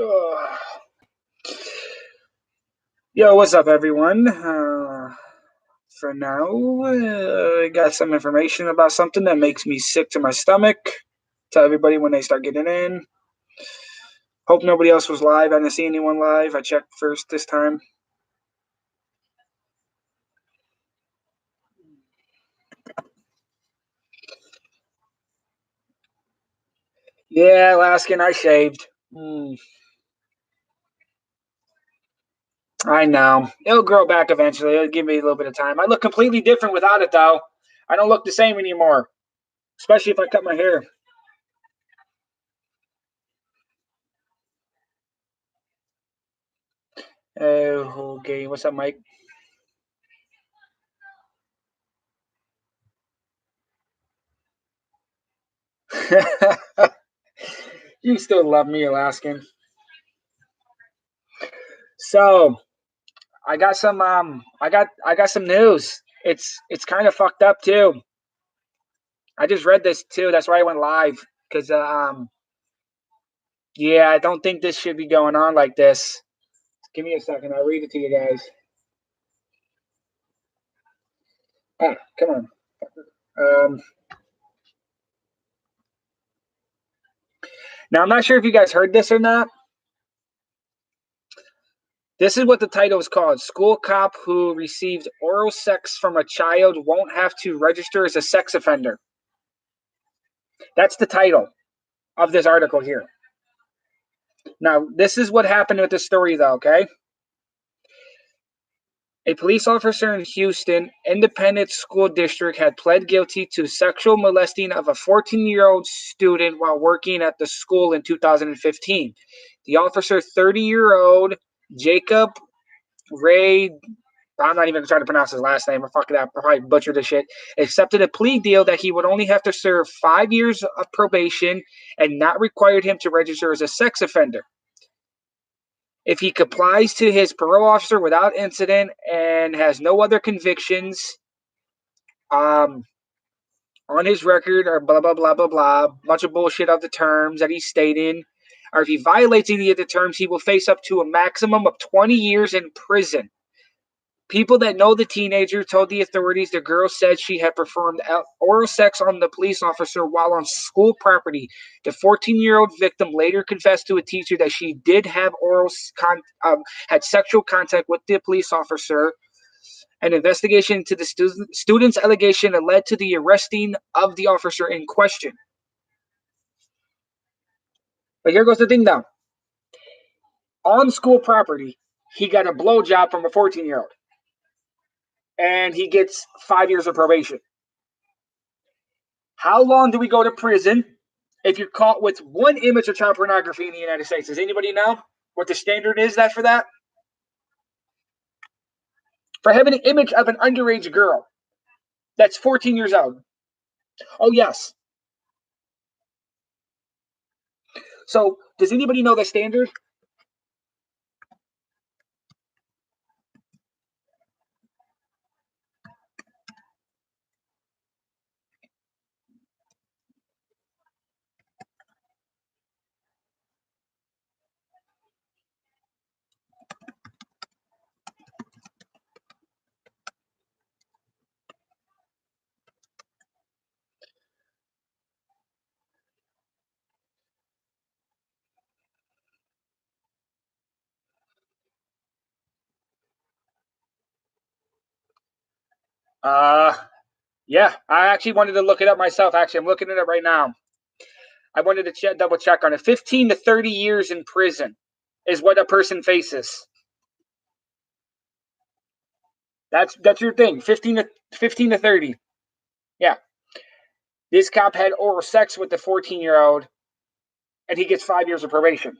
Ugh. Yo, what's up, everyone? For now, I got some information about something that makes me sick to my stomach. Tell everybody when they start getting in. Hope nobody else was live. I didn't see anyone live. I checked first this time. Yeah, Alaskan, I shaved. I know. It'll grow back eventually. It'll give me a little bit of time. I look completely different without it, though. I don't look the same anymore, especially if I cut my hair. Okay. What's up, Mike? You still love me, Alaskan. So I got some news. It's kind of fucked up too. I just read this too. That's why I went live because yeah, I don't think this should be going on like this. Give me a second. I'll read it to you guys. Come on. Um, Now I'm not sure if you guys heard this or not. This is what the title is called: School cop who received oral sex from a child won't have to register as a sex offender. That's the title of this article here. Now, this is what happened with the story, though, okay? A police officer in Houston Independent School District had pled guilty to sexual molesting of a 14-year-old student while working at the school in 2015. The officer, 30-year-old Jacob Ray, I'm not even trying to pronounce his last name. Fuck that. I probably butchered the shit. Accepted a plea deal that he would only have to serve 5 years of probation and not required him to register as a sex offender. If he complies to his parole officer without incident and has no other convictions um, on his record or blah, blah, blah, blah, blah, bunch of bullshit of the terms that he's stating, or if he violates any of the terms, he will face up to a maximum of 20 years in prison. People that know the teenager told the authorities the girl said she had performed oral sex on the police officer while on school property. The 14-year-old victim later confessed to a teacher that she did have had sexual contact with the police officer. An investigation into the student's allegation led to the arresting of the officer in question. But here goes the thing, though. On school property, he got a blowjob from a 14-year-old, and he gets 5 years of probation. How long do we go to prison if you're caught with one image of child pornography in the United States? Does anybody know what the standard is that for that? For having an image of an underage girl that's 14 years old. Oh, yes. So, does anybody know the standard? Uh, yeah, I actually wanted to look it up myself. Actually, I'm looking it up right now. I wanted to double check on it. 15 to 30 years in prison is what a person faces. That's your thing. 15 to 30. Yeah. This cop had oral sex with the 14-year-old, and he gets 5 years of probation.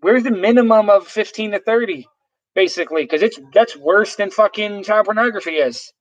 Where's the minimum of 15 to 30? Basically, because that's worse than fucking child pornography is.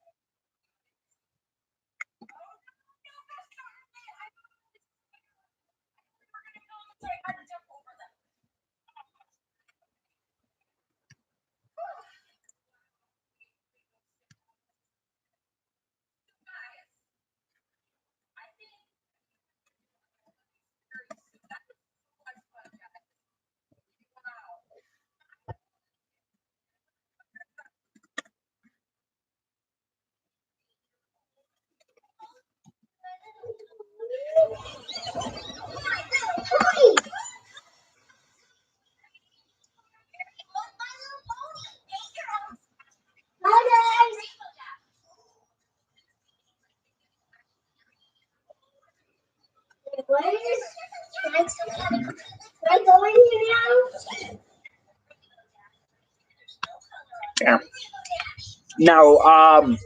Can I go in here Yeah. now? Now,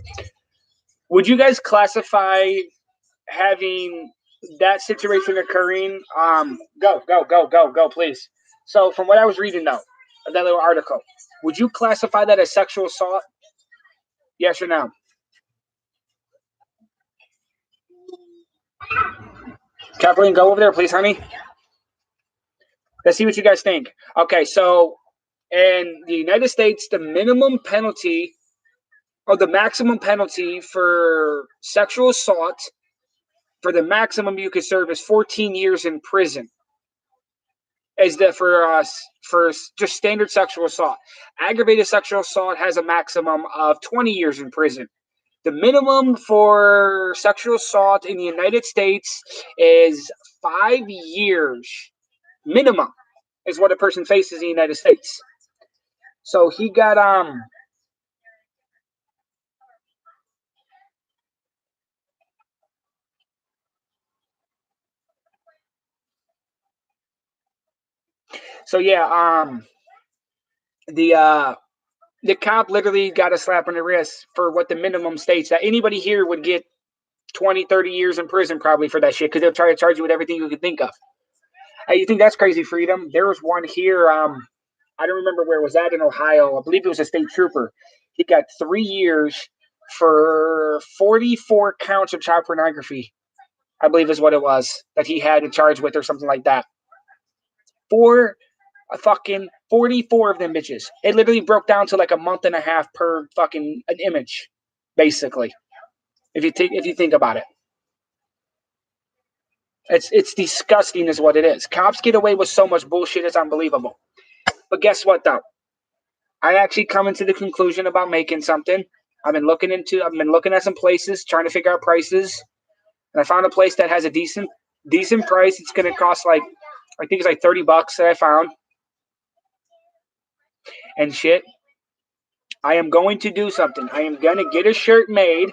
would you guys classify having that situation occurring? Go, please. So, from what I was reading, though, of that little article, would you classify that as sexual assault? Yes or no? Kathleen, go over there, please, honey. Let's see what you guys think. Okay, so in the United States, the minimum penalty or the maximum penalty for sexual assault, for the maximum you could serve is 14 years in prison. Is that for just standard sexual assault? Aggravated sexual assault has a maximum of 20 years in prison. The minimum for sexual assault in the United States is 5 years. Minimum is what a person faces in the United States. So he got so yeah, the cop literally got a slap on the wrist for what the minimum states that anybody here would get 20, 30 years in prison probably for that shit because they'll try to charge you with everything you could think of. Hey, you think that's crazy, Freedom? There was one here, I don't remember where it was at in Ohio. I believe it was a state trooper. He got 3 years for 44 counts of child pornography, I believe is what it was that he had to charge with or something like that. A fucking 44 of them bitches. It literally broke down to like a month and a half per fucking an image, basically. If you think about it. It's disgusting is what it is. Cops get away with so much bullshit, it's unbelievable. But guess what though? I actually come into the conclusion about making something. I've been looking at some places, trying to figure out prices. And I found a place that has a decent price. It's gonna cost like I think it's like $30 that I found. And shit. I am going to do something. I am gonna get a shirt made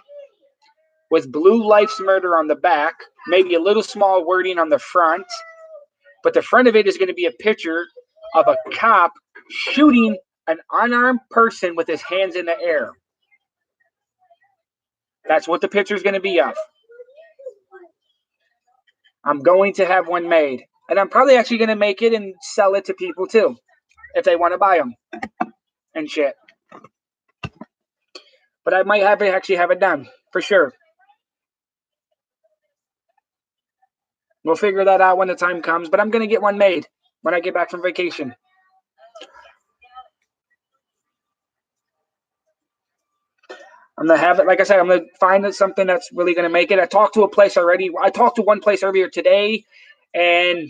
with Blue Life's Murder on the back, maybe a little small wording on the front, but the front of it is going to be a picture of a cop shooting an unarmed person with his hands in the air. That's what the picture is going to be of. I'm going to have one made, and I'm probably actually going to make it and sell it to people too, if they want to buy them and shit. But I might actually have it done for sure. We'll figure that out when the time comes, but I'm going to get one made when I get back from vacation. I'm going to have it, like I said, I'm going to find something that's really going to make it. I talked to a place already. I talked to one place earlier today, and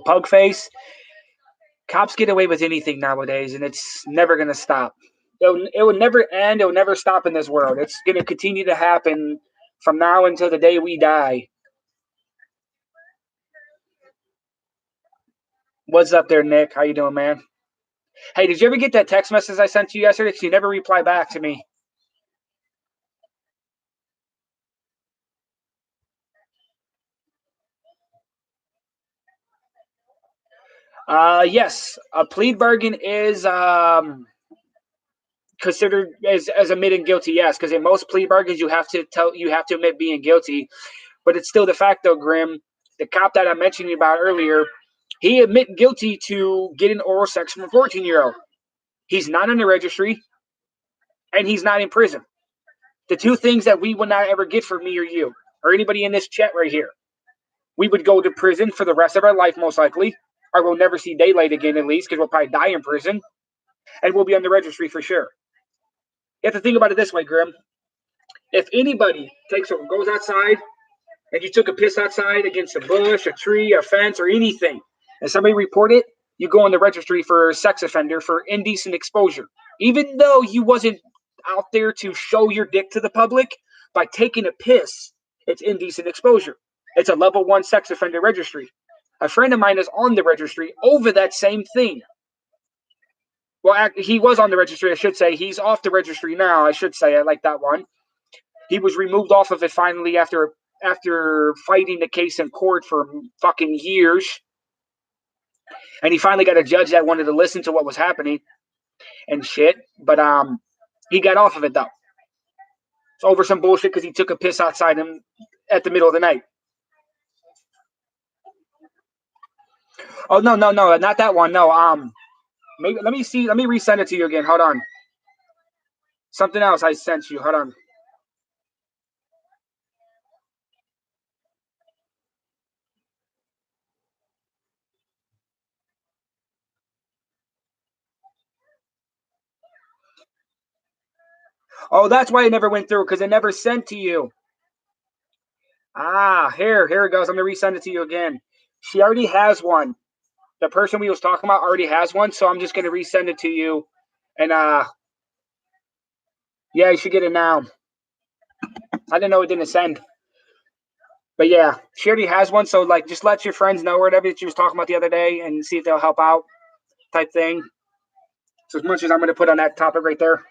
pug face. Cops get away with anything nowadays, and it's never going to stop. It will never end. It will never stop in this world. It's going to continue to happen from now until the day we die. What's up there, Nick? How you doing, man? Hey, did you ever get that text message I sent you yesterday? Because you never replied back to me. Yes, a plea bargain is considered as admitting guilty. Yes, because in most plea bargains you have to admit being guilty, but it's still the fact though, Grim. The cop that I mentioned about earlier, he admit guilty to getting oral sex from a 14-year-old. He's not on the registry, and he's not in prison. The two things that we would not ever get from me or you or anybody in this chat right here. We would go to prison for the rest of our life, most likely, or we'll never see daylight again, at least, because we'll probably die in prison, and we'll be on the registry for sure. You have to think about it this way, Grim. If anybody goes outside and you took a piss outside against a bush, a tree, a fence, or anything, and somebody report it, you go on the registry for sex offender for indecent exposure. Even though you wasn't out there to show your dick to the public, by taking a piss, it's indecent exposure. It's a level 1 sex offender registry. A friend of mine is on the registry over that same thing. Well, he was on the registry, I should say. He's off the registry now, I should say. I like that one. He was removed off of it finally after fighting the case in court for fucking years. And he finally got a judge that wanted to listen to what was happening and shit. But he got off of it, though. It's over some bullshit because he took a piss outside him at the middle of the night. Oh, no, not that one. No, maybe let me see. Let me resend it to you again. Hold on. Something else I sent you. Hold on. Oh, that's why it never went through, because it never sent to you. Ah, here it goes. I'm gonna resend it to you again. She already has one. The person we was talking about already has one, so I'm just gonna resend it to you. And yeah, you should get it now. I didn't know it didn't send. But yeah, she already has one, so like just let your friends know or whatever that you was talking about the other day and see if they'll help out type thing. So as much as I'm gonna put on that topic right there.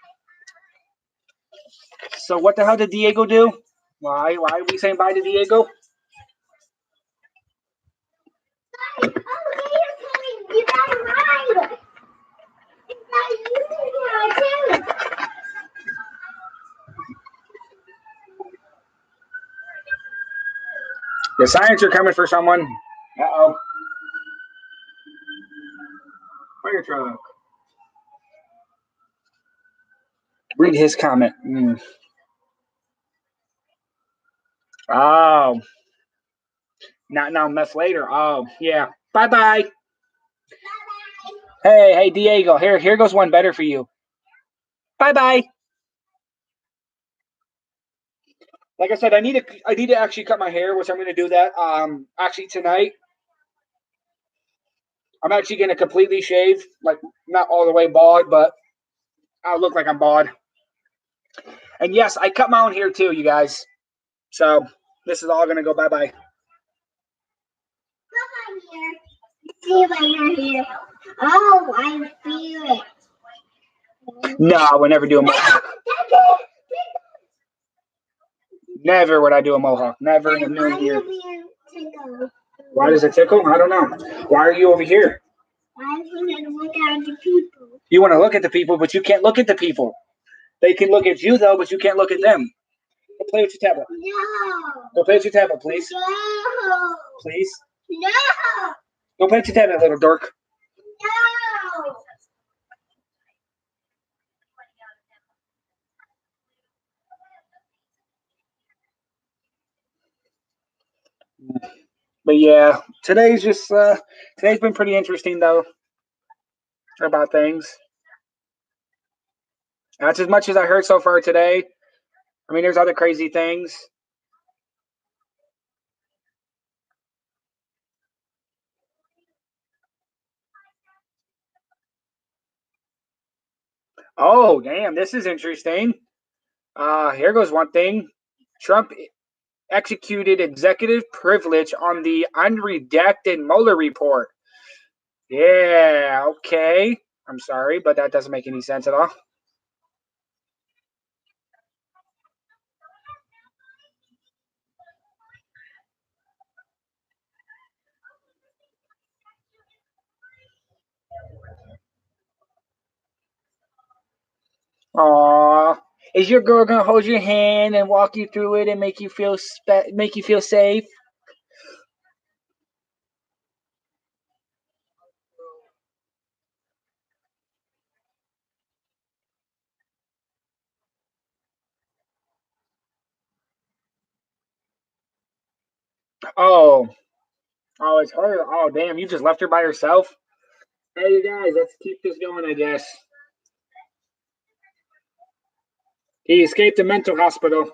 So what the hell did Diego do? Why are we saying bye to Diego? Oh, you gotta ride. You gotta too. The science are coming for someone. Uh-oh. Fire truck. Read his comment. Oh. Not now, meth later. Oh, yeah. Bye-bye. Hey, Diego. Here goes one better for you. Bye-bye. Like I said, I need to actually cut my hair, which I'm going to do that actually tonight. I'm actually going to completely shave, like not all the way bald, but I'll look like I'm bald. And yes, I cut my own hair too, you guys. So this is all going to go bye-bye. See my hair here. Oh, I feel it. No, I would never do a mohawk. Never would I do a mohawk. Never in a million years. Why does it tickle? I don't know. Why are you over here? I want to look at the people. You want to look at the people, but you can't look at the people. They can look at you, though, but you can't look at them. Go play with your tablet. No. Go play with your tablet, please. No. Please. No. Go play with your tablet, little dork. No. But yeah, today's been pretty interesting, though, about things. That's as much as I heard so far today. I mean, there's other crazy things. Oh, damn, this is interesting. Here goes one thing. Trump executed executive privilege on the unredacted Mueller report. Yeah, okay. I'm sorry, but that doesn't make any sense at all. Aww. Is your girl gonna hold your hand and walk you through it and make you feel safe? Oh, it's her. Oh, damn! You just left her by herself. Hey, you guys, let's keep this going. I guess he escaped a mental hospital.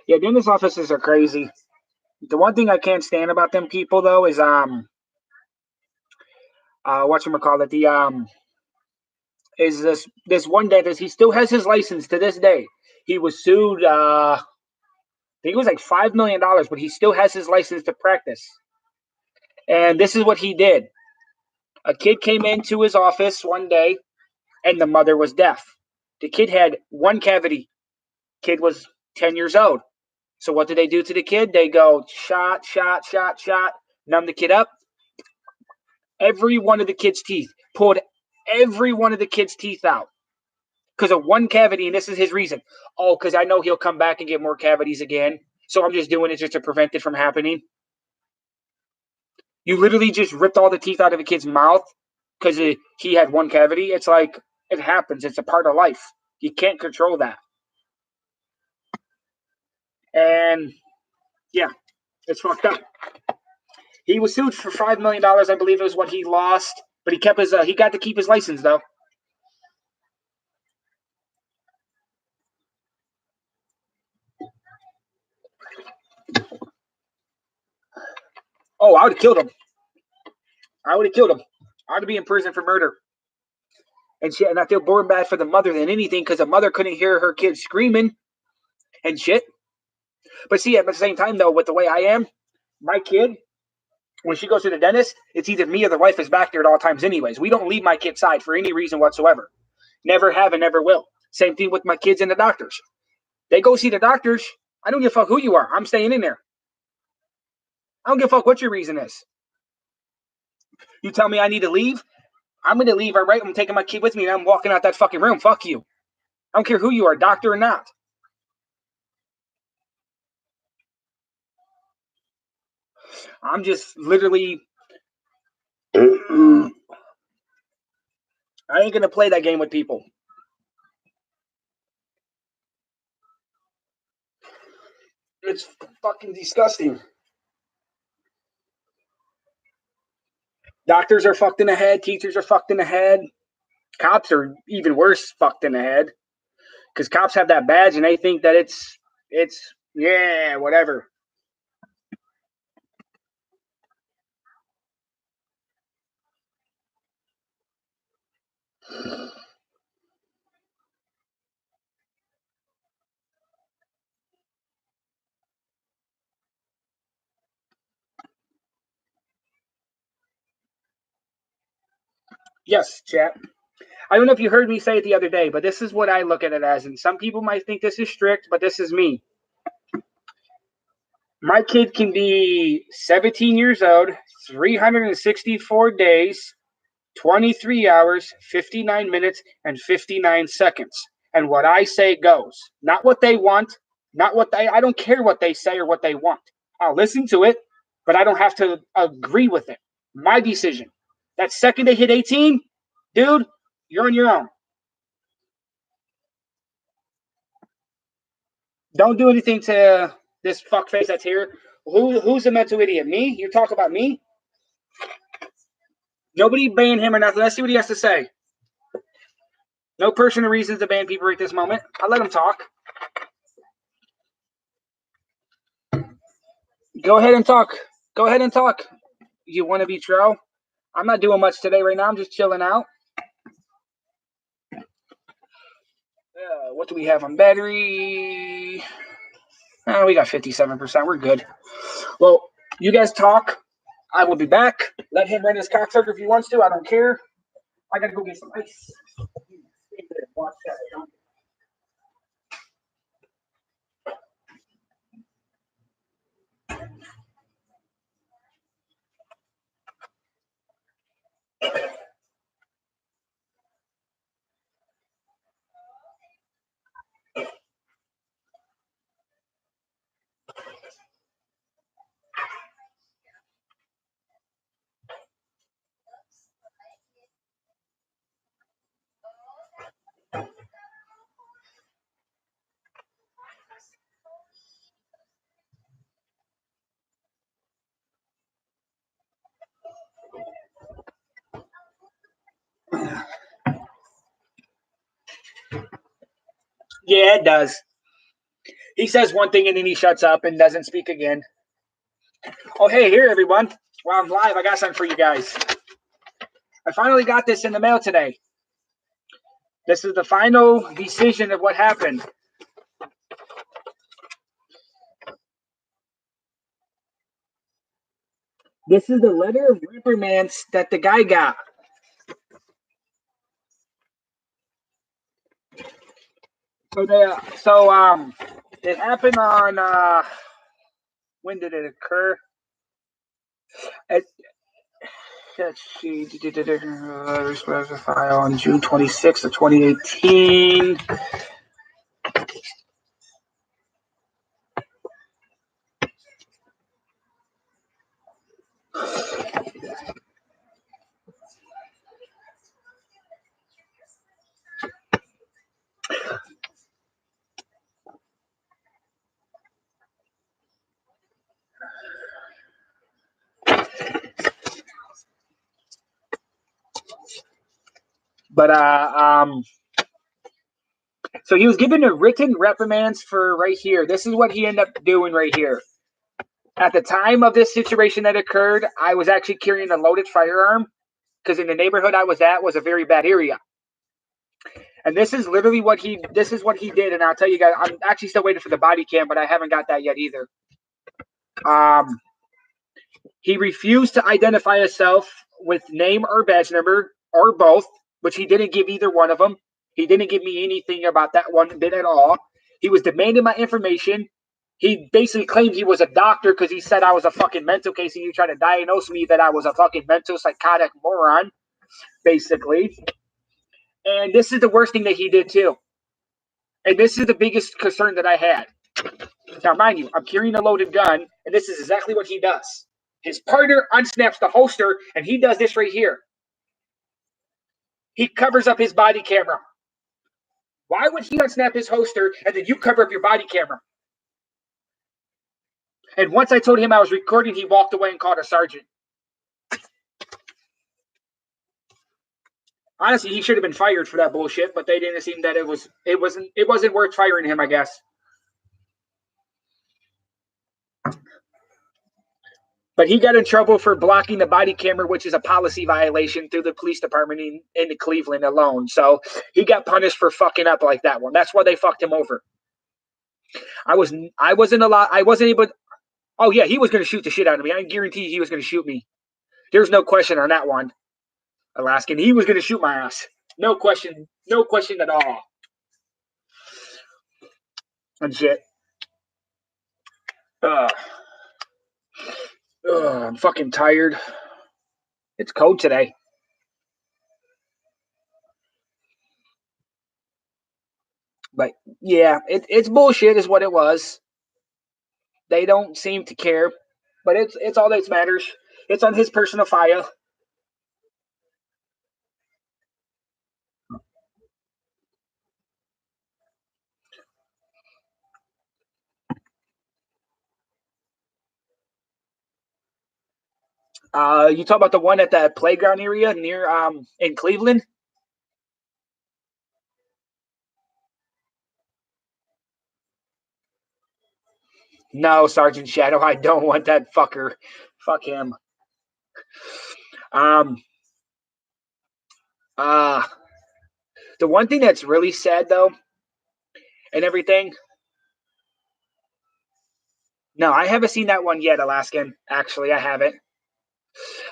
Yeah, dentist offices are crazy. The one thing I can't stand about them people though is whatchamacallit, is this one dentist. He still has his license to this day. He was sued, I think it was like $5 million, but he still has his license to practice. And this is what he did. A kid came into his office one day, and the mother was deaf. The kid had one cavity. Kid was 10 years old. So what do they do to the kid? They go shot, numb the kid up. Every one of the kid's teeth. Pulled every one of the kid's teeth out. Because of one cavity, and this is his reason. Oh, because I know he'll come back and get more cavities again. So I'm just doing it just to prevent it from happening. You literally just ripped all the teeth out of a kid's mouth because he had one cavity. It's like, it happens. It's a part of life. You can't control that. And yeah, it's fucked up. He was sued for $5 million. I believe it was what he lost, but he kept his. He got to keep his license though. Oh, I would have killed him. I would be in prison for murder. And shit, and I feel more bad for the mother than anything because the mother couldn't hear her kid screaming and shit. But see, at the same time though, with the way I am, my kid, when she goes to the dentist, it's either me or the wife is back there at all times anyways. We don't leave my kid's side for any reason whatsoever. Never have and never will. Same thing with my kids and the doctors. They go see the doctors. I don't give a fuck who you are. I'm staying in there. I don't give a fuck what your reason is. You tell me I need to leave, I'm going to leave, all right? I'm taking my kid with me and I'm walking out that fucking room. Fuck you. I don't care who you are, doctor or not. I'm just literally... I ain't going to play that game with people. It's fucking disgusting. Doctors are fucked in the head. Teachers are fucked in the head. Cops are even worse fucked in the head. Because cops have that badge and they think that it's yeah, whatever. Yes, chat. I don't know if you heard me say it the other day, but this is what I look at it as. And some people might think this is strict, but this is me. My kid can be 17 years old, 364 days, 23 hours, 59 minutes, and 59 seconds. And what I say goes. Not what they want, I don't care what they say or what they want. I'll listen to it, but I don't have to agree with it. My decision. That second they hit 18, dude, you're on your own. Don't do anything to this fuckface that's here. Who's the mental idiot? Me? You talk about me? Nobody ban him or nothing. Let's see what he has to say. No personal reasons to ban people right this moment. I'll let him talk. Go ahead and talk. Go ahead and talk. You want to be Tro? I'm not doing much today right now. I'm just chilling out. What do we have on battery? We got 57%. We're good. Well, you guys talk. I will be back. Let him run his cocksucker if he wants to. I don't care. I gotta go get some ice. Watch that. Yeah, it does. He says one thing and then he shuts up and doesn't speak again. Oh, hey, here, everyone. While I'm live, I got something for you guys. I finally got this in the mail today. This is the final decision of what happened. This is the letter of reprimands that the guy got. So it happened on when did it occur? Let's see. File on June 26th of 2018. But so he was given a written reprimands for right here. This is what he ended up doing right here. At the time of this situation that occurred, I was actually carrying a loaded firearm because in the neighborhood I was at was a very bad area. And this is literally what he did. And I'll tell you guys, I'm actually still waiting for the body cam, but I haven't got that yet either. He refused to identify himself with name or badge number or both, which he didn't give either one of them. He didn't give me anything about that one bit at all. He was demanding my information. He basically claimed he was a doctor because he said I was a fucking mental case and you tried to diagnose me that I was a fucking mental psychotic moron, basically. And this is the worst thing that he did too. And this is the biggest concern that I had. Now, mind you, I'm carrying a loaded gun, and this is exactly what he does. His partner unsnaps the holster, and he does this right here. He covers up his body camera. Why would he unsnap his holster, and then you cover up your body camera? And once I told him I was recording, he walked away and called a sergeant. Honestly, he should have been fired for that bullshit, but they didn't seem that it wasn't worth firing him, I guess. But he got in trouble for blocking the body camera, which is a policy violation through the police department in Cleveland alone. So he got punished for fucking up like that one. That's why they fucked him over. I wasn't able. Oh yeah, he was going to shoot the shit out of me. I guarantee he was going to shoot me. There's no question on that one. Alaskan, he was going to shoot my ass. No question at all. And shit. I'm fucking tired. It's cold today. But yeah, it's bullshit is what it was. They don't seem to care. But it's all that matters. It's on his personal file. You talk about the one at the playground area near in Cleveland? No, Sergeant Shadow, I don't want that fucker. Fuck him. The one thing that's really sad though, and everything. No, I haven't seen that one yet, Alaskan. Actually, I haven't.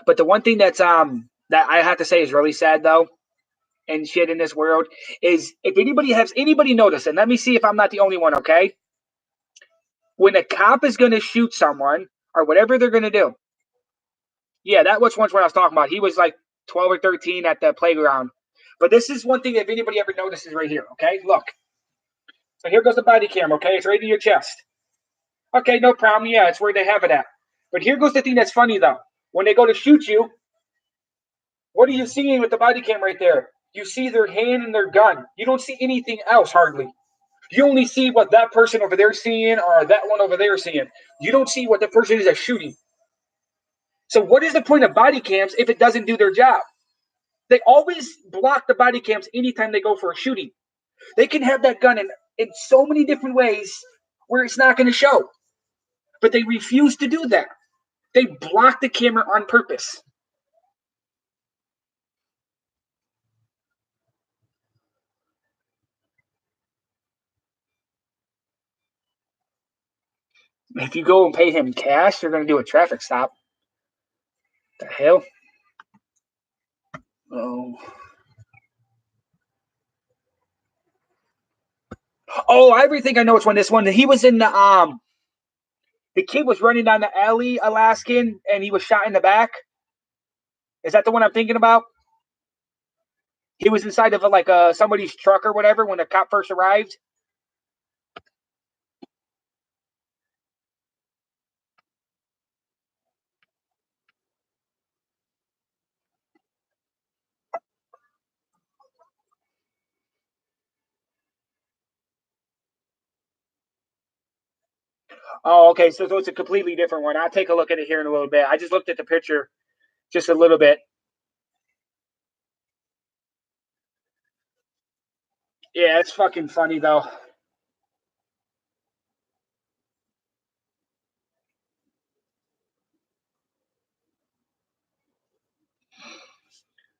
But the one thing that's that I have to say is really sad though, and shit in this world is if anybody noticed, and let me see if I'm not the only one, okay? When a cop is gonna shoot someone or whatever they're gonna do. Yeah, that was once what I was talking about. He was like 12 or 13 at the playground. But this is one thing if anybody ever notices right here, okay? Look. So here goes the body cam, okay? It's right in your chest. Okay, no problem. Yeah, it's where they have it at. But here goes the thing that's funny, though. When they go to shoot you, what are you seeing with the body cam right there? You see their hand and their gun. You don't see anything else, hardly. You only see what that person over there is seeing or that one over there is seeing. You don't see what the person is shooting. So what is the point of body cams if it doesn't do their job? They always block the body cams anytime they go for a shooting. They can have that gun in so many different ways where it's not going to show. But they refuse to do that. They block the camera on purpose. If you go and pay him cash, you're going to do a traffic stop. The hell? Oh. Oh, I think I know which one this one. He was in the kid was running down the alley, Alaskan, and he was shot in the back. Is that the one I'm thinking about? He was inside of somebody's truck or whatever when the cop first arrived. Oh, okay. So it's a completely different one. I'll take a look at it here in a little bit. I just looked at the picture just a little bit. Yeah, it's fucking funny though.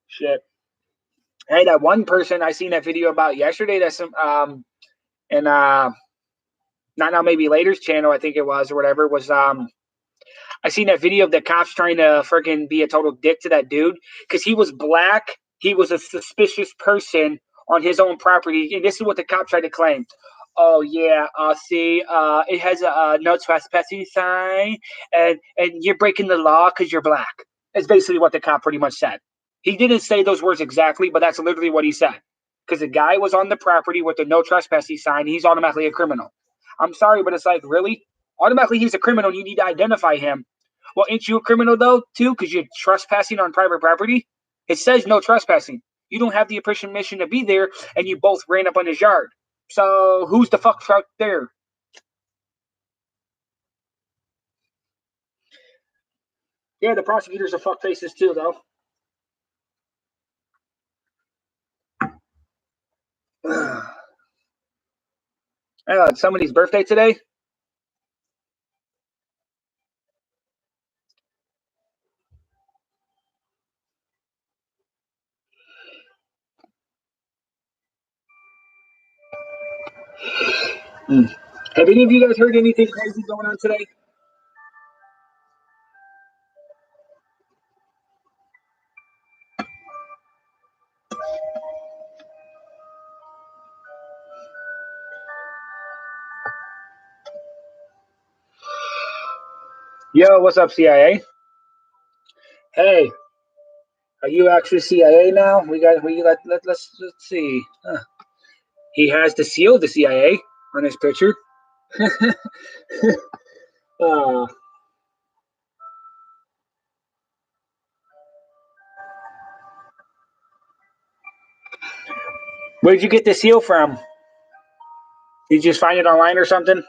Shit. Hey, that one person I seen that video about yesterday. That's some and not now maybe later's channel I think it was or whatever was I seen that video of the cops trying to freaking be a total dick to that dude because he was black. He was a suspicious person on his own property, and this is what the cop tried to claim. Oh yeah, see, it has a no trespassing sign, and you're breaking the law because you're black. That's basically what the cop pretty much said. He didn't say those words exactly, but that's literally what he said. Because the guy was on the property with the no trespassing sign, he's automatically a criminal. I'm sorry, but it's like, really? Automatically, he's a criminal. And you need to identify him. Well, ain't you a criminal though, too? Because you're trespassing on private property. It says no trespassing. You don't have the permission to be there, and you both ran up on his yard. So who's the fuck out there? Yeah, the prosecutors are fuck faces too, though. It's somebody's birthday today. Mm. Have any of you guys heard anything crazy going on today? Yo, what's up, CIA? Hey, are you actually CIA now? Let's see. He has the seal of the CIA on his picture. uh, where did you get the seal from? Did you just find it online or something?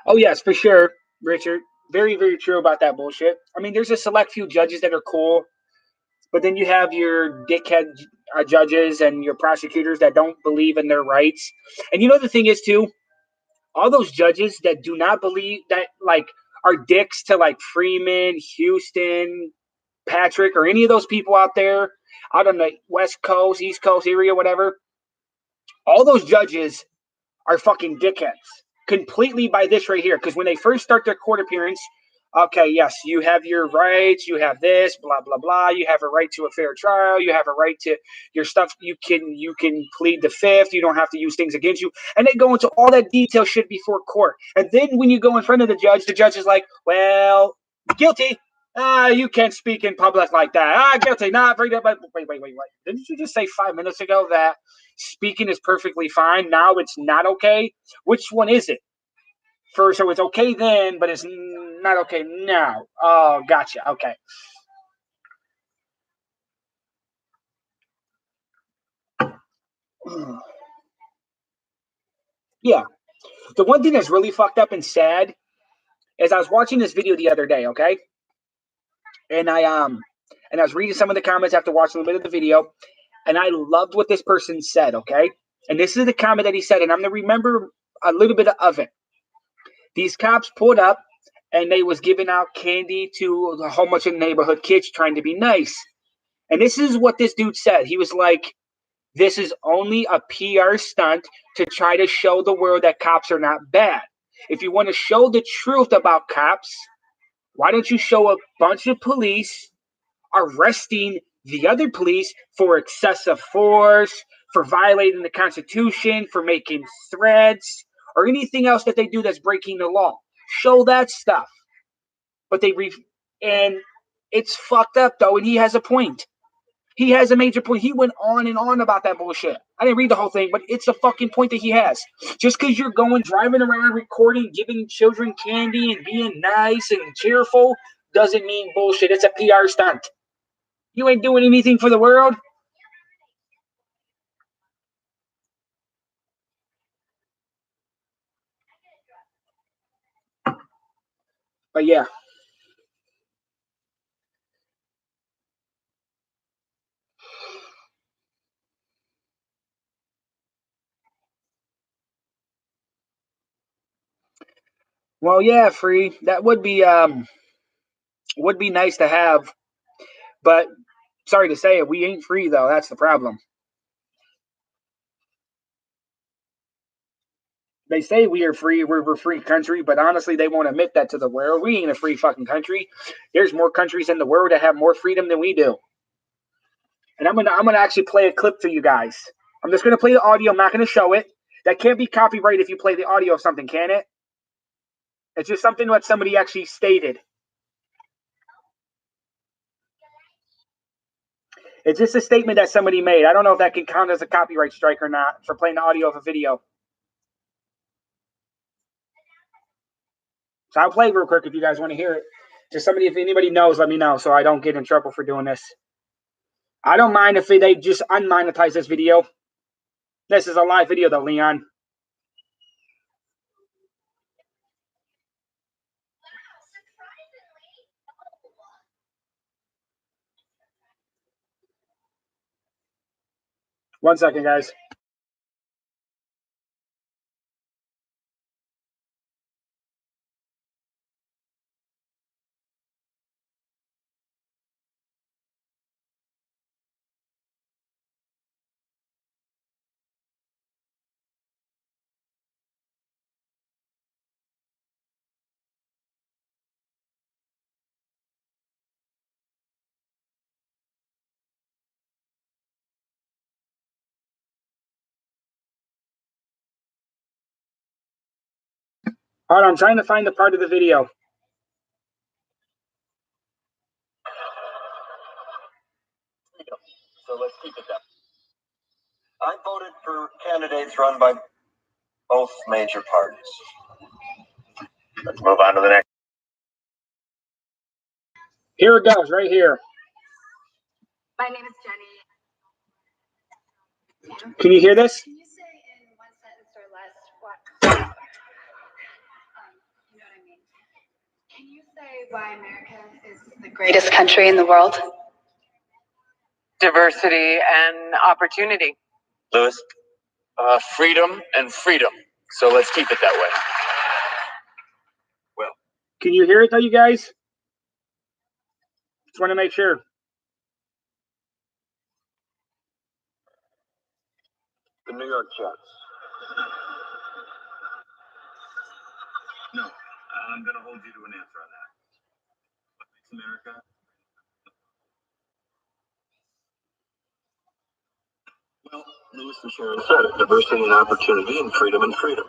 Oh yes, for sure, Richard. Very, very true about that bullshit. I mean, there's a select few judges that are cool, but then you have your dickhead judges and your prosecutors that don't believe in their rights. And you know the thing is too, all those judges that do not believe that like are dicks to like Freeman, Houston, Patrick, or any of those people out there out on the West Coast, East Coast area, whatever. All those judges are fucking dickheads completely by this right here. Because when they first start their court appearance, okay, yes, you have your rights, you have this, blah blah blah. You have a right to a fair trial. You have a right to your stuff. You can plead the fifth. You don't have to use things against you. And they go into all that detail shit before court. And then when you go in front of the judge is like, well, guilty. You can't speak in public like that. Guilty. Not free to. Wait. Didn't you just say 5 minutes ago that speaking is perfectly fine? Now it's not okay. Which one is it? So it's okay then, but it's not okay now. Oh, gotcha. Okay. Yeah. The one thing that's really fucked up and sad is I was watching this video the other day, okay? And And I was reading some of the comments after watching a little bit of the video, and I loved what this person said, okay? And this is the comment that he said, and I'm going to remember a little bit of it. These cops pulled up, and they was giving out candy to a whole bunch of neighborhood kids trying to be nice. And this is what this dude said. He was like, this is only a PR stunt to try to show the world that cops are not bad. If you want to show the truth about cops, why don't you show a bunch of police arresting the other police for excessive force, for violating the Constitution, for making threats, or anything else that they do that's breaking the law? Show that stuff. But and it's fucked up though, and he has a point. He has a major point. He went on and on about that bullshit. I didn't read the whole thing, but it's a fucking point that he has. Just because you're driving around, recording, giving children candy and being nice and cheerful doesn't mean bullshit. It's a PR stunt. You ain't doing anything for the world. But yeah. Well, yeah, Free. That would be nice to have. But sorry to say it, we ain't free though. That's the problem. They say we are free, we're a free country, but honestly, they won't admit that to the world. We ain't a free fucking country. There's more countries in the world that have more freedom than we do. And I'm gonna actually play a clip for you guys. I'm just gonna play the audio. I'm not gonna show it. That can't be copyrighted if you play the audio of something, can it? It's just something that somebody actually stated. It's just a statement that somebody made. I don't know if that can count as a copyright strike or not for playing the audio of a video. So I'll play it real quick if you guys want to hear it. Just somebody, if anybody knows, let me know so I don't get in trouble for doing this. I don't mind if they just unmonetize this video. This is a live video though, Leon. One second, guys. Hold on, I'm trying to find the part of the video. So let's keep it that. I voted for candidates run by both major parties. Let's move on to the next. Here it goes, right here. My name is Jenny. Can you hear this? Can you say in one sentence or less what? You know what I mean? Can you say why America is the greatest country in the world? Diversity and opportunity. Lewis? Freedom and freedom. So let's keep it that way. Well, can you hear it though, you guys? Just want to make sure. the New York Jets. No, I'm going to hold you to an answer on that. What makes America? Well, Lewis and Sharon said it. Diversity and opportunity and freedom and freedom.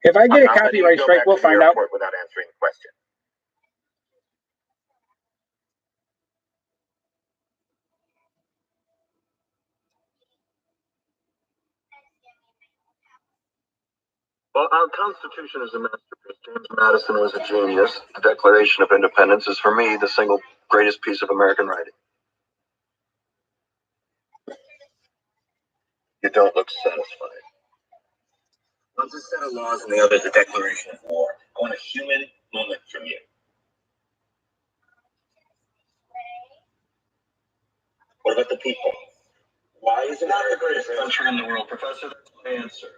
If I get a copyright strike, we'll find out. Without answering the question. Well, our Constitution is a masterpiece. James Madison was a genius. The Declaration of Independence is, for me, the single greatest piece of American writing. You don't look satisfied. One's a set of laws and the other's a declaration of war. I want a human moment from you. What about the people? Why is it not the greatest country in the world, Professor? That's my answer.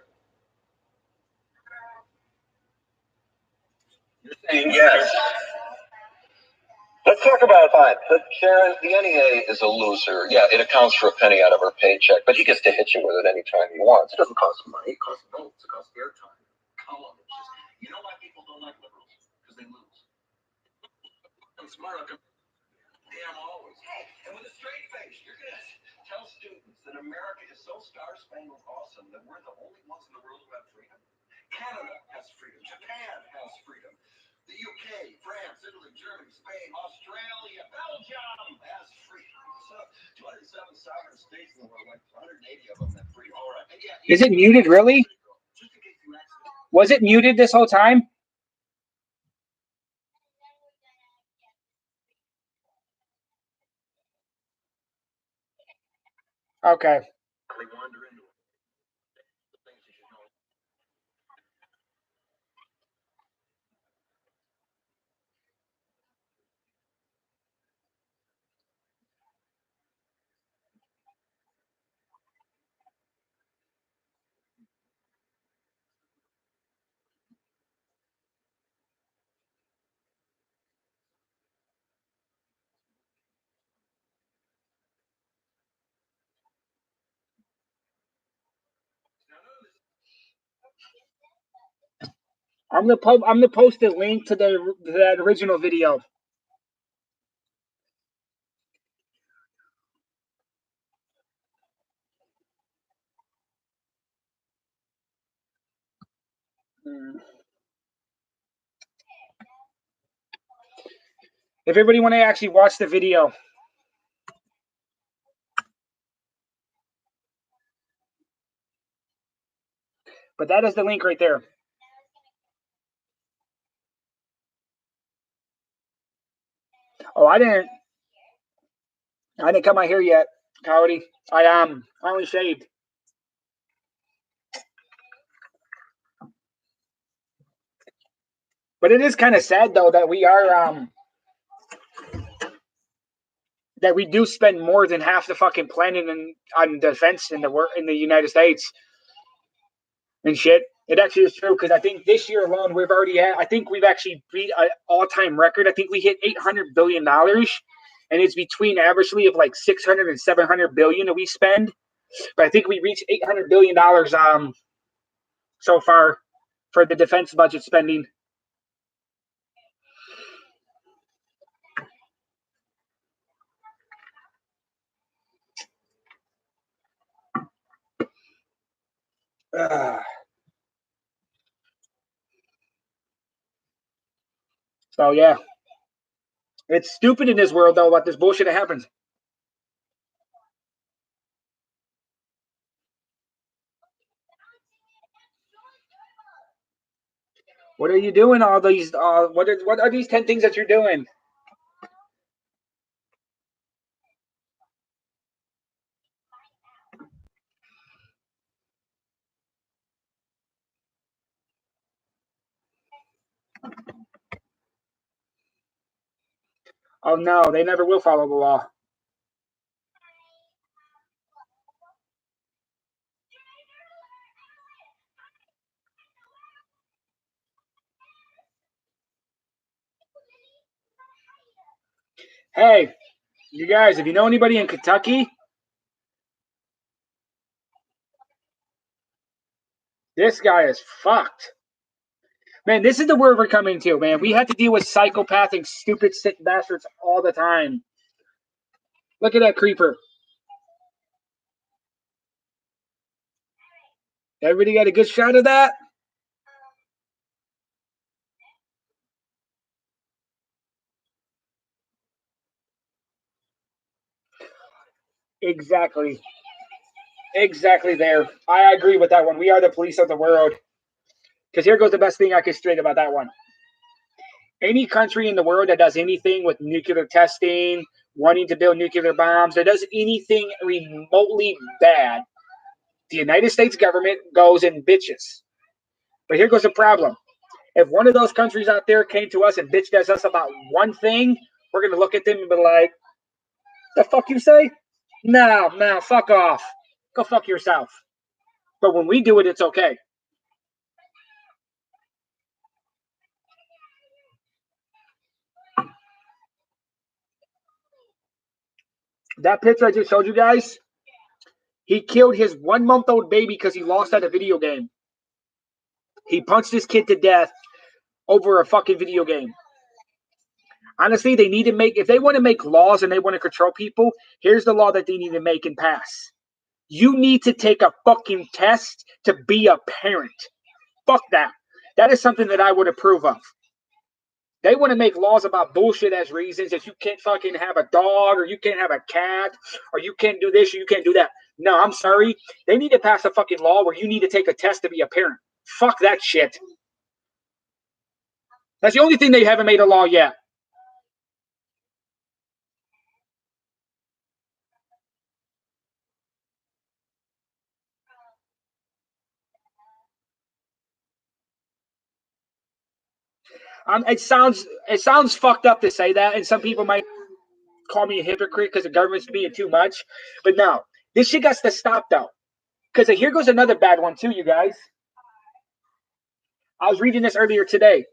You're saying yes. Let's talk about it. But Sharon, the NEA is a loser. Yeah, it accounts for a penny out of her paycheck, but he gets to hit you with it anytime he wants. It doesn't cost money. It costs votes. It costs airtime. Come on, it's just, you know why people don't like liberals? Because they lose. I'm smart. I'm damn always. Hey, and with a straight face, you're gonna tell students that America is so star-spangled awesome that we're the only ones in the world who have freedom. Canada has freedom. Japan has freedom. The UK, France, Italy, Germany, Spain, Australia, Belgium has freedom. So 207 sovereign states in the world, like 180 of them have freedom. All right. And yeah, Is it muted, really? Was it muted this whole time? Okay. I'm gonna post a link to that original video. If everybody want to actually watch the video. But that is the link right there. Oh, I didn't cut my hair yet, Cody. I only shaved. But it is kind of sad though that we are that we do spend more than half the fucking planet on defense in the United States and shit. It actually is true because I think this year alone we've already had. I think we've actually beat an all-time record. I think we hit $800 billion, and it's between averagely of like 600 and 700 billion that we spend. But I think we reached $800 billion so far for the defense budget spending. So yeah, it's stupid in this world though about this bullshit that happens. What are you doing? All these? What are these 10 things that you're doing? Oh no, they never will follow the law. Hey, you guys, if you know anybody in Kentucky, this guy is fucked. Man, this is the word we're coming to, man. We have to deal with psychopathic, stupid, sick bastards all the time. Look at that creeper. Everybody got a good shot of that? Exactly. Exactly there. I agree with that one. We are the police of the world. Because here goes the best thing I could straight about that one. Any country in the world that does anything with nuclear testing, wanting to build nuclear bombs, that does anything remotely bad, The United States government goes and bitches. But here goes the problem. If one of those countries out there came to us and bitched at us about one thing, we're going to look at them and be like, the fuck you say? No, fuck off. Go fuck yourself. But when we do it, it's okay. That picture I just showed you guys, he killed his 1-month-old baby because he lost at a video game. He punched his kid to death over a fucking video game. Honestly, they need to make, if they want to make laws and they want to control people, here's the law that they need to make and pass. You need to take a fucking test to be a parent. Fuck that. That is something that I would approve of. They want to make laws about bullshit as reasons that you can't fucking have a dog or you can't have a cat or you can't do this or you can't do that. No, I'm sorry. They need to pass a fucking law where you need to take a test to be a parent. Fuck that shit. That's the only thing they haven't made a law yet. It sounds fucked up to say that, and some people might call me a hypocrite because the government's being too much. But no, this shit got to stop though. Because here goes another bad one too, you guys. I was reading this earlier today,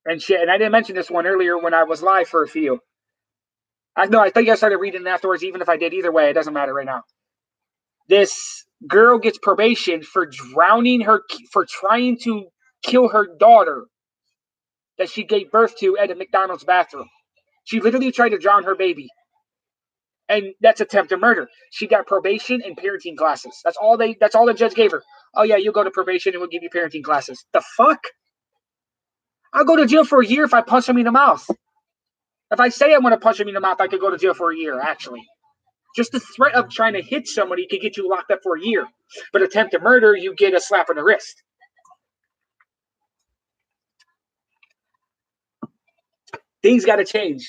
and shit, and I didn't mention this one earlier when I was live for a few. I think I started reading it afterwards. Even if I did, either way, it doesn't matter right now. This girl gets probation for trying to kill her daughter that she gave birth to at a McDonald's bathroom. She literally tried to drown her baby. And that's attempted murder. She got probation and parenting classes. That's all the judge gave her. Oh yeah, you'll go to probation and we'll give you parenting classes. The fuck? I'll go to jail for a year if I punch him in the mouth. If I say I want to punch him in the mouth, I could go to jail for a year, actually. Just the threat of trying to hit somebody could get you locked up for a year. But attempted murder, you get a slap on the wrist. Things got to change.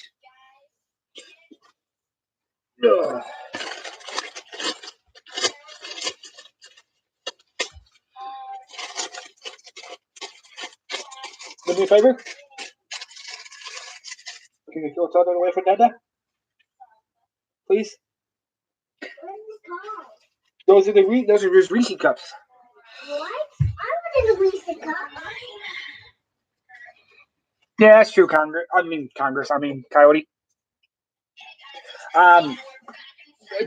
Ugh. Do me a favor. Can you throw something away for Dada? Please. Those are just Reese cups. What? I wanted a Reese cup. Yeah, that's true, Coyote.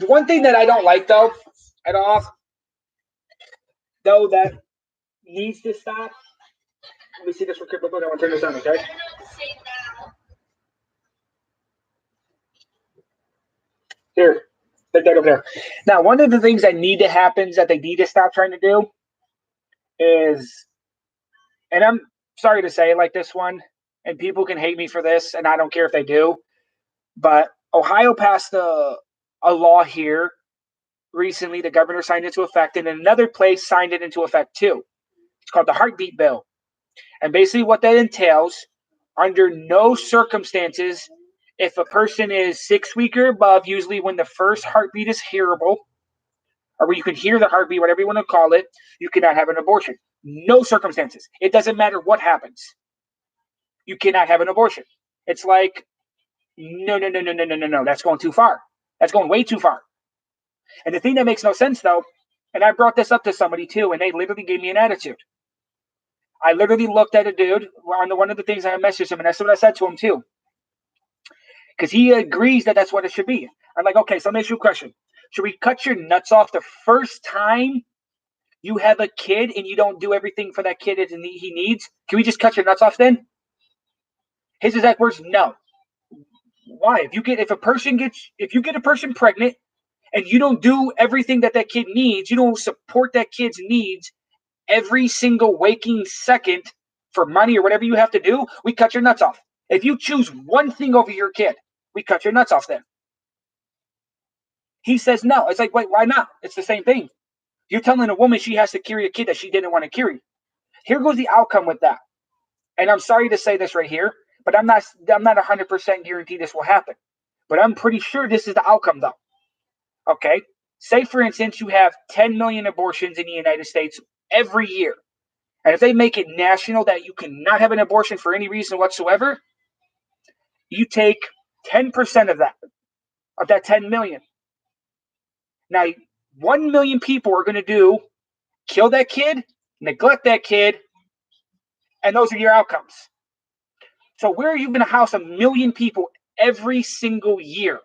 One thing that I don't like though, at all, though, that needs to stop. Let me see this real quick. I want to turn this on, okay? Here, put that over there. Now, one of the things that need to happen, that they need to stop trying to do, is, and I'm sorry to say it like this one, and people can hate me for this, and I don't care if they do, but Ohio passed a law here recently. The governor signed it into effect, and another place signed it into effect too. It's called the Heartbeat Bill. And basically what that entails, under no circumstances, if a person is 6 weeks or above, usually when the first heartbeat is hearable, or where you can hear the heartbeat, whatever you want to call it, you cannot have an abortion. No circumstances. It doesn't matter what happens. You cannot have an abortion. It's like, no. That's going too far. That's going way too far. And the thing that makes no sense, though, and I brought this up to somebody too, and they literally gave me an attitude. I literally looked at a dude on one of the things I messaged him, and that's what I said to him too. Because he agrees that that's what it should be. I'm like, okay, so let me ask you a question. Should we cut your nuts off the first time you have a kid and you don't do everything for that kid that he needs? Can we just cut your nuts off then? His exact words, no. Why? If you get a person pregnant and you don't do everything that kid needs, you don't support that kid's needs every single waking second for money or whatever you have to do, we cut your nuts off. If you choose one thing over your kid, we cut your nuts off then. He says no. It's like, wait, why not? It's the same thing. You're telling a woman she has to carry a kid that she didn't want to carry. Here goes the outcome with that. And I'm sorry to say this right here, but I'm not 100% guaranteed this will happen. But I'm pretty sure this is the outcome though. Okay? Say, for instance, you have 10 million abortions in the United States every year. And if they make it national that you cannot have an abortion for any reason whatsoever, you take 10% of that 10 million. Now, 1 million people are going to kill that kid, neglect that kid, and those are your outcomes. So where are you going to house 1 million people every single year?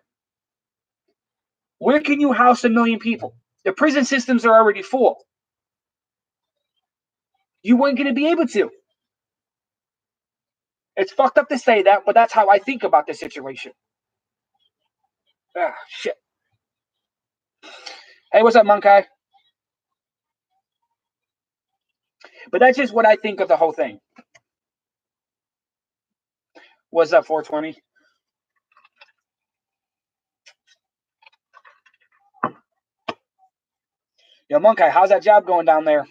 Where can you house 1 million people? The prison systems are already full. You weren't going to be able to. It's fucked up to say that, but that's how I think about the situation. Ah, shit. Hey, what's up, Monkai? But that's just what I think of the whole thing. What's up, 420? Yo, Monkai, how's that job going down there?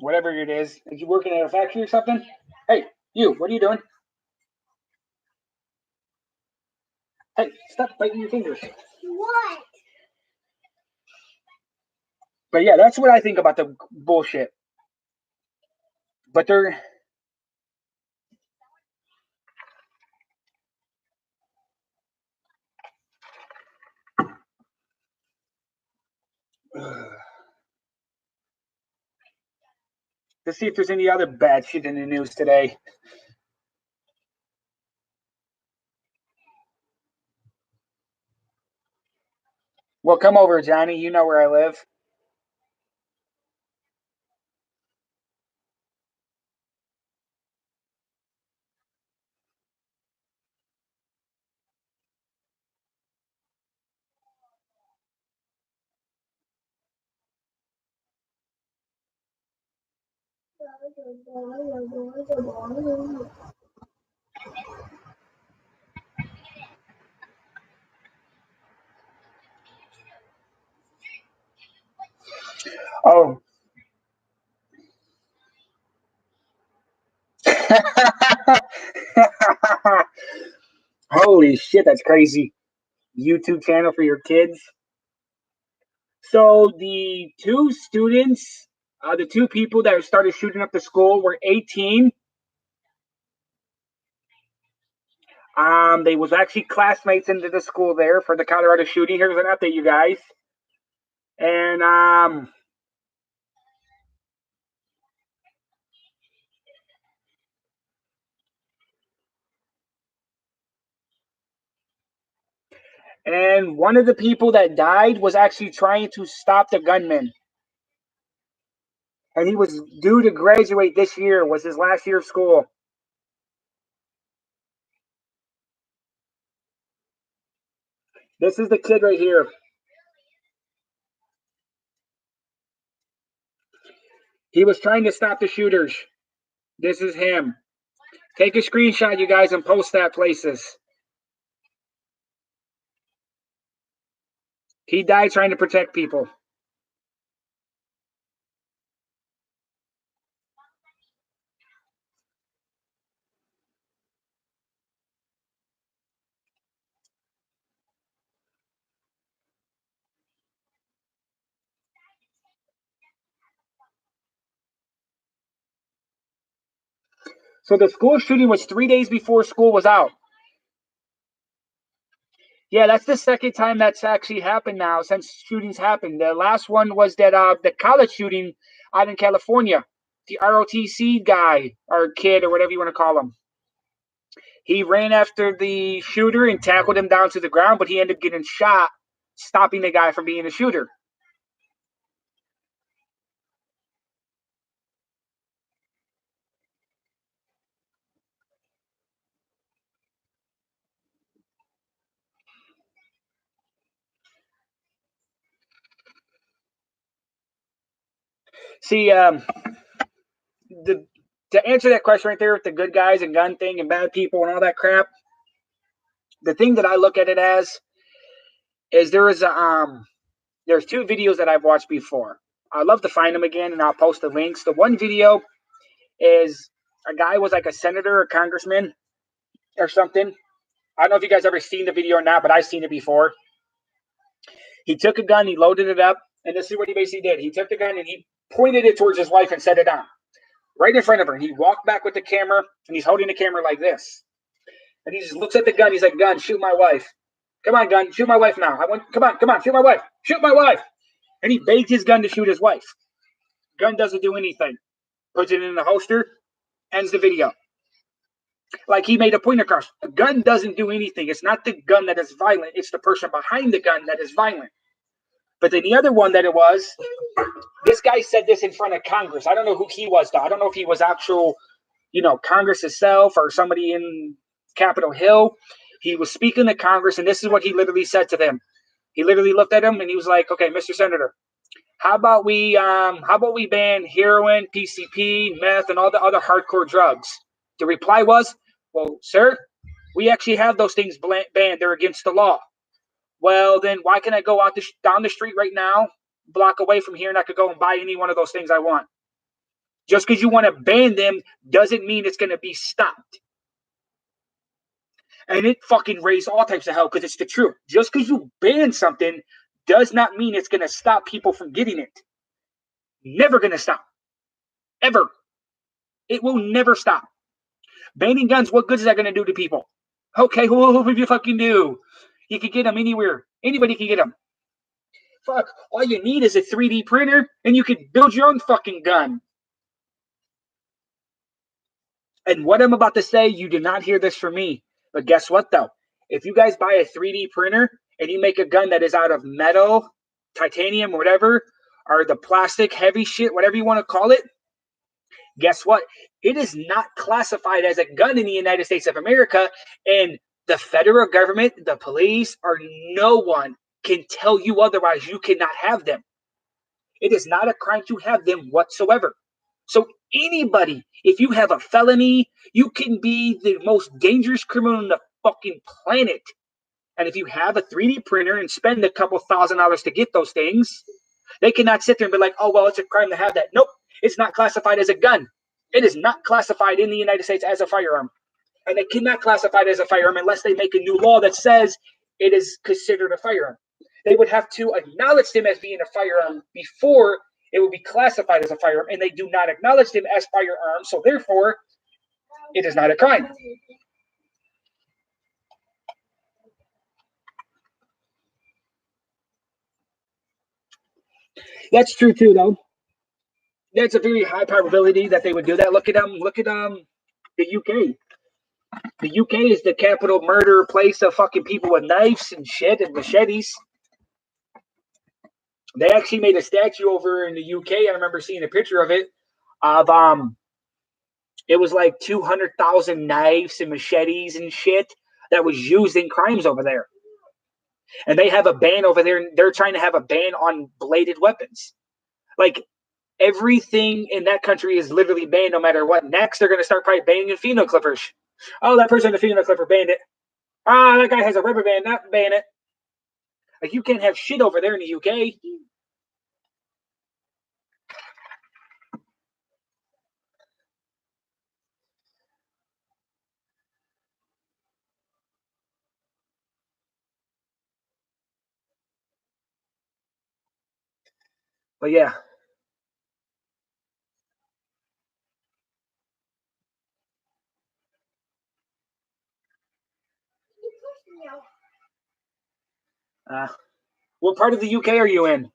Whatever it is. Are you working at a factory or something? Hey, you, what are you doing? Hey, stop biting your fingers. What? But yeah, that's what I think about the bullshit. But they're... Let's see if there's any other bad shit in the news today. Well, come over, Johnny. You know where I live. Oh. Holy shit, that's crazy. YouTube channel for your kids. So the two students, the two people that started shooting up the school were 18. They was actually classmates into the school there for the Colorado shooting. Here's an update, you guys. And one of the people that died was actually trying to stop the gunman. And he was due to graduate this year, was his last year of school. This is the kid right here. He was trying to stop the shooters. This is him. Take a screenshot, you guys, and post that places. He died trying to protect people. So the school shooting was 3 days before school was out. Yeah, that's the second time that's actually happened now since shootings happened. The last one was that the college shooting out in California. The ROTC guy or kid or whatever you want to call him. He ran after the shooter and tackled him down to the ground, but he ended up getting shot, stopping the guy from being a shooter. See, to answer that question right there with the good guys and gun thing and bad people and all that crap, the thing that I look at it as is there's two videos that I've watched before. I'd love to find them again and I'll post the links. The one video is a guy was like a senator or congressman or something, I don't know if you guys ever seen the video or not, but I've seen it before. He took a gun, he loaded it up, and this is what he basically did. He took the gun and he pointed it towards his wife and set it down right in front of her. And he walked back with the camera, and he's holding the camera like this. And he just looks at the gun. He's like, "Gun, shoot my wife. Come on, gun, shoot my wife now. Come on, shoot my wife. Shoot my wife." And he begged his gun to shoot his wife. Gun doesn't do anything. Puts it in the holster, ends the video. Like he made a point across. A gun doesn't do anything. It's not the gun that is violent. It's the person behind the gun that is violent. But then the other one that it was, this guy said this in front of Congress. I don't know who he was, though. I don't know if he was actual, Congress itself or somebody in Capitol Hill. He was speaking to Congress, and this is what he literally said to them. He literally looked at him, and he was like, "Okay, Mr. Senator, how about we ban heroin, PCP, meth, and all the other hardcore drugs?" The reply was, "Well, sir, we actually have those things banned. They're against the law." Well, then why can I go out down the street right now, block away from here, and I could go and buy any one of those things I want? Just because you want to ban them doesn't mean it's going to be stopped. And it fucking raised all types of hell because it's the truth. Just because you ban something does not mean it's going to stop people from getting it. Never going to stop. Ever. It will never stop. Banning guns, what good is that going to do to people? Okay, what would you fucking do? You could get them anywhere. Anybody can get them. Fuck, all you need is a 3D printer, and you could build your own fucking gun. And what I'm about to say, you did not hear this from me. But guess what, though? If you guys buy a 3D printer, and you make a gun that is out of metal, titanium, whatever, or the plastic, heavy shit, whatever you want to call it, guess what? It is not classified as a gun in the United States of America, and the federal government, the police, or no one can tell you otherwise. You cannot have them. It is not a crime to have them whatsoever. So anybody, if you have a felony, you can be the most dangerous criminal on the fucking planet. And if you have a 3D printer and spend a couple $1,000s to get those things, they cannot sit there and be like, "Oh, well, it's a crime to have that." Nope, it's not classified as a gun. It is not classified in the United States as a firearm. And they cannot classify it as a firearm unless they make a new law that says it is considered a firearm. They would have to acknowledge them as being a firearm before it would be classified as a firearm, and they do not acknowledge them as firearms, so therefore, it is not a crime. That's true too, though. That's a very high probability that they would do that. Look at the UK. The UK is the capital murder place of fucking people with knives and shit and machetes. They actually made a statue over in the UK. I remember seeing a picture of it. It was like 200,000 knives and machetes and shit that was used in crimes over there. And they have a ban over there. They're trying to have a ban on bladed weapons. Like everything in that country is literally banned no matter what. Next, they're going to start probably banning pheno clippers. Oh, that person with a pheno clipper banned it. Ah, that guy has a rubber band, not ban it. Like you can't have shit over there in the UK. But yeah. What part of the UK are you in?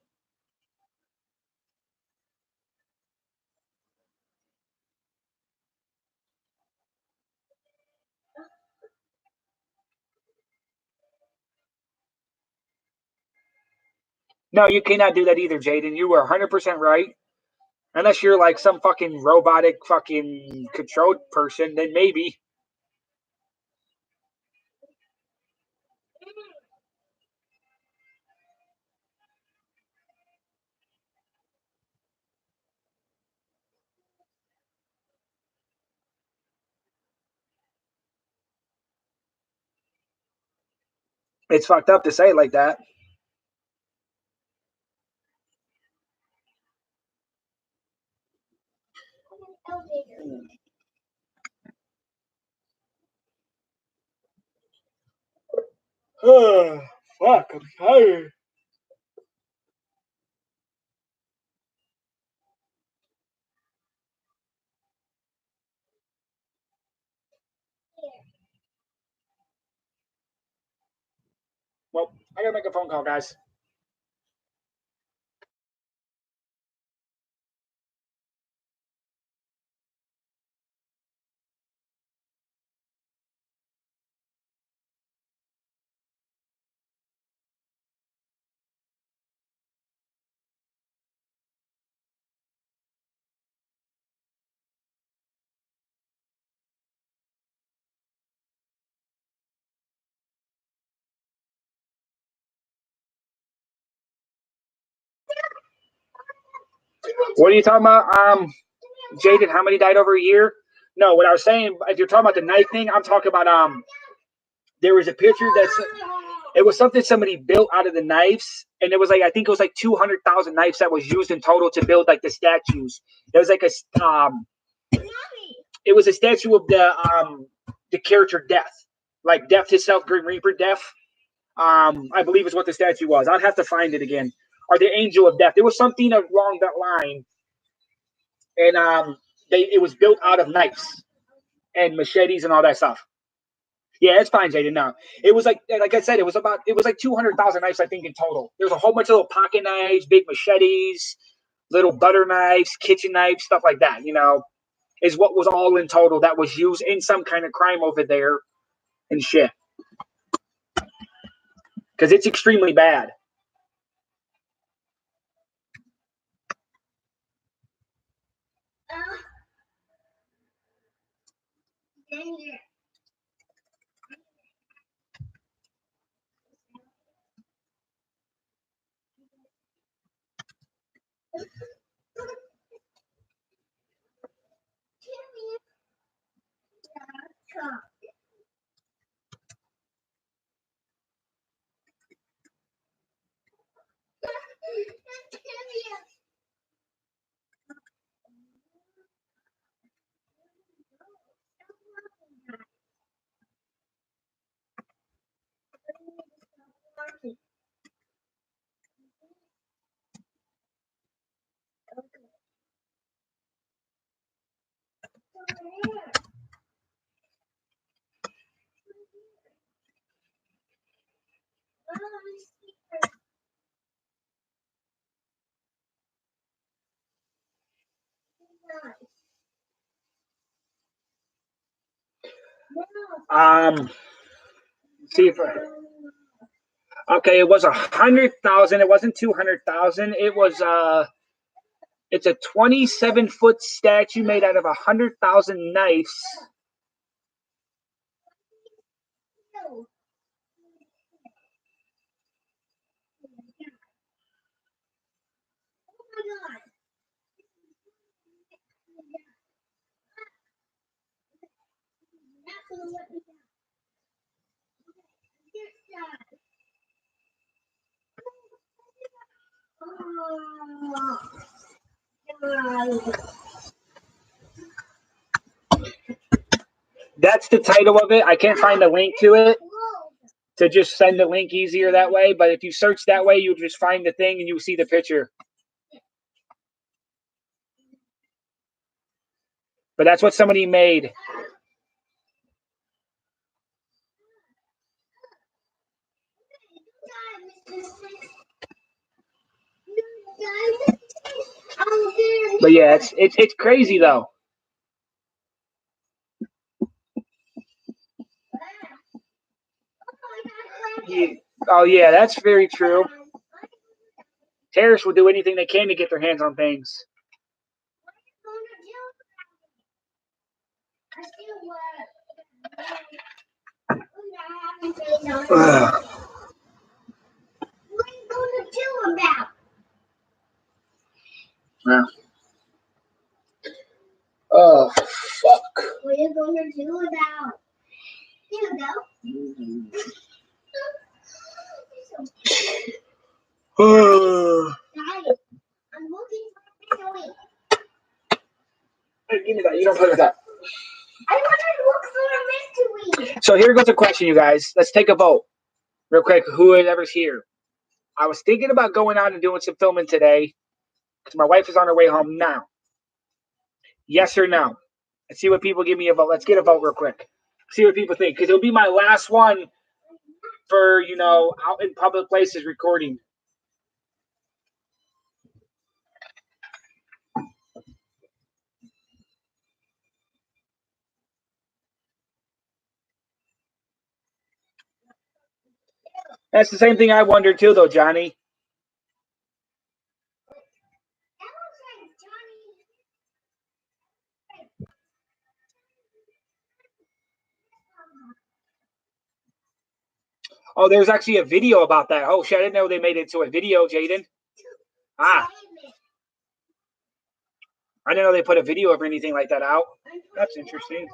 No, you cannot do that either, Jaden. You were 100% right. Unless you're like some fucking robotic fucking controlled person, then maybe. It's fucked up to say it like that. Oh, fuck, I'm tired. Well, I gotta make a phone call, guys. What are you talking about? Jaden, how many died over a year? No, what I was saying, if you're talking about the knife thing, I'm talking about there was a picture it was something somebody built out of the knives, and it was like I think it was like 200,000 knives that was used in total to build like the statues. It was like it was a statue of the character Death, like Death himself, Grim Reaper Death. I believe is what the statue was. I'd have to find it again. Or the Angel of Death. There was something along that line, and it was built out of knives and machetes and all that stuff. Yeah, it's fine, Jaden. No, it was like I said, it was like 200,000 knives, I think, in total. There was a whole bunch of little pocket knives, big machetes, little butter knives, kitchen knives, stuff like that. Is what was all in total that was used in some kind of crime over there and shit. Because it's extremely bad. Dang it. See if okay, it was 100,000. It wasn't 200,000. It's a 27-foot statue made out of 100,000 knives. That's the title of it. I can't find the link to it to just send the link easier that way. But if you search that way, you'll just find the thing and you'll see the picture. But that's what somebody made. But yeah, it's crazy though. Oh yeah, that's very true. Terrorists will do anything they can to get their hands on things. What are you going to do about? Yeah. Oh fuck. What are you going to do about? Here you go. Daddy, I'm looking for a mystery. Hey, give me that. You don't play with that. I want to look for a mystery. So here goes a question, you guys. Let's take a vote. real quick, whoever's here. I was thinking about going out and doing some filming today because my wife is on her way home now. Yes or no? Let's see what people give me a vote. Let's get a vote real quick. See what people think, because it'll be my last one for, out in public places recording. That's the same thing I wondered too, though, Johnny. Oh, there's actually a video about that. Oh, shit, I didn't know they made it into a video, Jaden. Ah. I didn't know they put a video of anything like that out. That's interesting.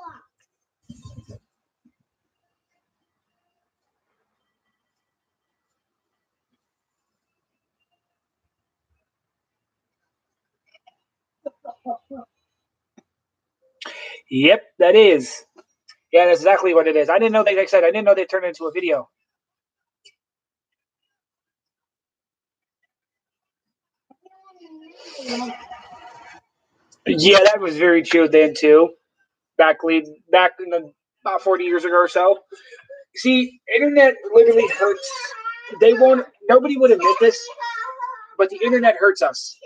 Yep, that is. Yeah, that's exactly what it is. I didn't know they, like I said, I didn't know they turned it into a video. Yeah, that was very true then too. Back in about 40 years ago or so. See, internet literally hurts. Nobody would admit this, but the internet hurts us.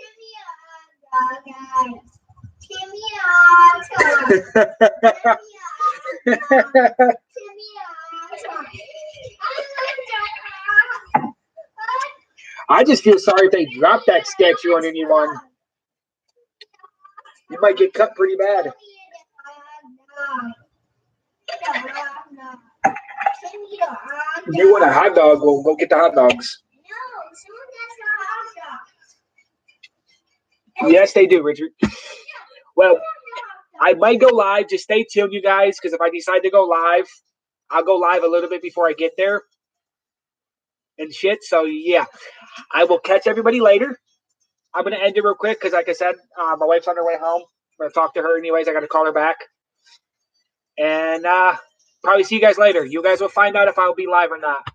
I just feel sorry if they drop that statue on anyone. You might get cut pretty bad. You want a hot dog? Well, go get the hot dogs. Yes, they do, Richard. Well, I might go live. Just stay tuned, you guys, because if I decide to go live, I'll go live a little bit before I get there and shit. So, yeah, I will catch everybody later. I'm going to end it real quick because, like I said, my wife's on her way home. I'm going to talk to her anyways. I got to call her back. And probably see you guys later. You guys will find out if I'll be live or not.